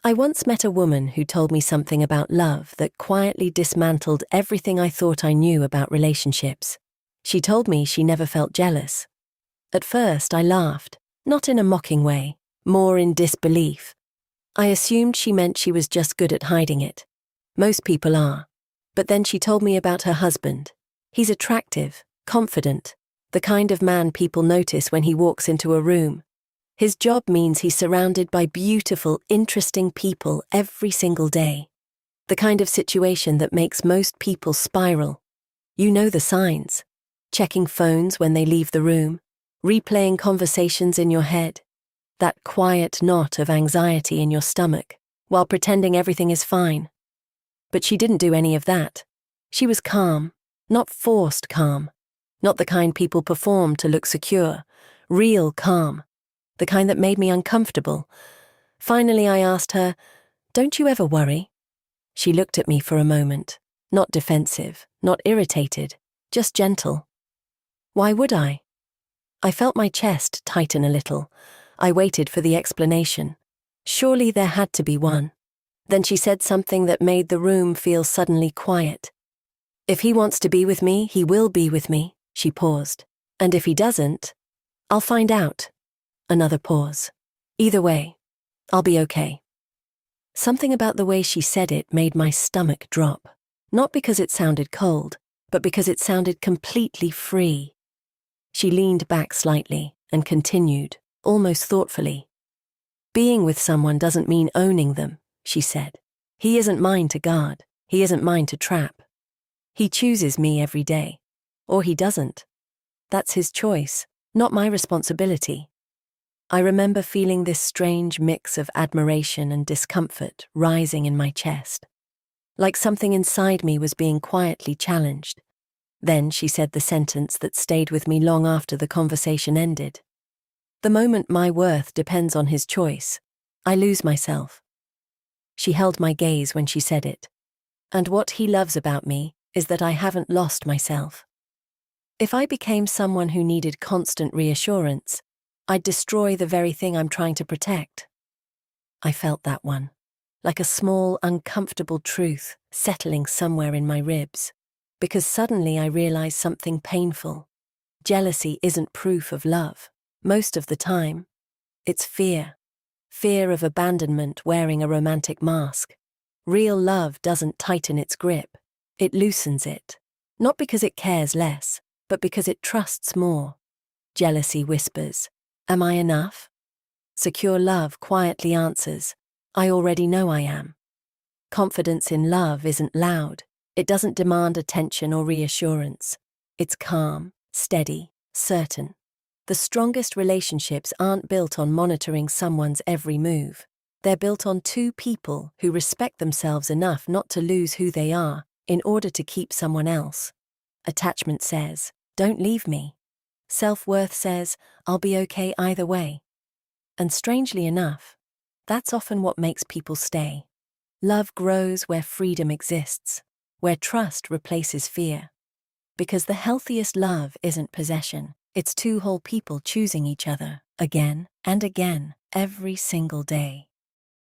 I once met a woman who told me something about love that quietly dismantled everything I thought I knew about relationships. She told me she never felt jealous. At first, I laughed, not in a mocking way, more in disbelief. I assumed she meant she was just good at hiding it. Most people are. But then she told me about her husband. He's attractive, confident, the kind of man people notice when he walks into a room. His job means he's surrounded by beautiful, interesting people every single day. The kind of situation that makes most people spiral. You know the signs. Checking phones when they leave the room, replaying conversations in your head, that quiet knot of anxiety in your stomach, while pretending everything is fine. But she didn't do any of that. She was calm, not forced calm, not the kind people perform to look secure, real calm. The kind that made me uncomfortable. Finally, I asked her, "Don't you ever worry?" She looked at me for a moment, not defensive, not irritated, just gentle. Why would I? I felt my chest tighten a little. I waited for the explanation. Surely there had to be one. Then she said something that made the room feel suddenly quiet. "If he wants to be with me, he will be with me," she paused. "And if he doesn't, I'll find out." Another pause. "Either way, I'll be okay." Something about the way she said it made my stomach drop. Not because it sounded cold, but because it sounded completely free. She leaned back slightly and continued, almost thoughtfully. "Being with someone doesn't mean owning them," she said. "He isn't mine to guard. He isn't mine to trap. He chooses me every day. Or he doesn't. That's his choice, not my responsibility." I remember feeling this strange mix of admiration and discomfort rising in my chest, like something inside me was being quietly challenged. Then she said the sentence that stayed with me long after the conversation ended. "The moment my worth depends on his choice, I lose myself." She held my gaze when she said it. "And what he loves about me is that I haven't lost myself. If I became someone who needed constant reassurance, I'd destroy the very thing I'm trying to protect." I felt that one, like a small, uncomfortable truth settling somewhere in my ribs, because suddenly I realized something painful. Jealousy isn't proof of love. Most of the time, it's fear. Fear of abandonment wearing a romantic mask. Real love doesn't tighten its grip. It loosens it. Not because it cares less, but because it trusts more. Jealousy whispers, "Am I enough?" Secure love quietly answers, "I already know I am." Confidence in love isn't loud. It doesn't demand attention or reassurance. It's calm, steady, certain. The strongest relationships aren't built on monitoring someone's every move. They're built on two people who respect themselves enough not to lose who they are in order to keep someone else. Attachment says, "Don't leave me." Self-worth says, "I'll be okay either way." And strangely enough, that's often what makes people stay. Love grows where freedom exists, where trust replaces fear. Because the healthiest love isn't possession, it's two whole people choosing each other, again and again, every single day.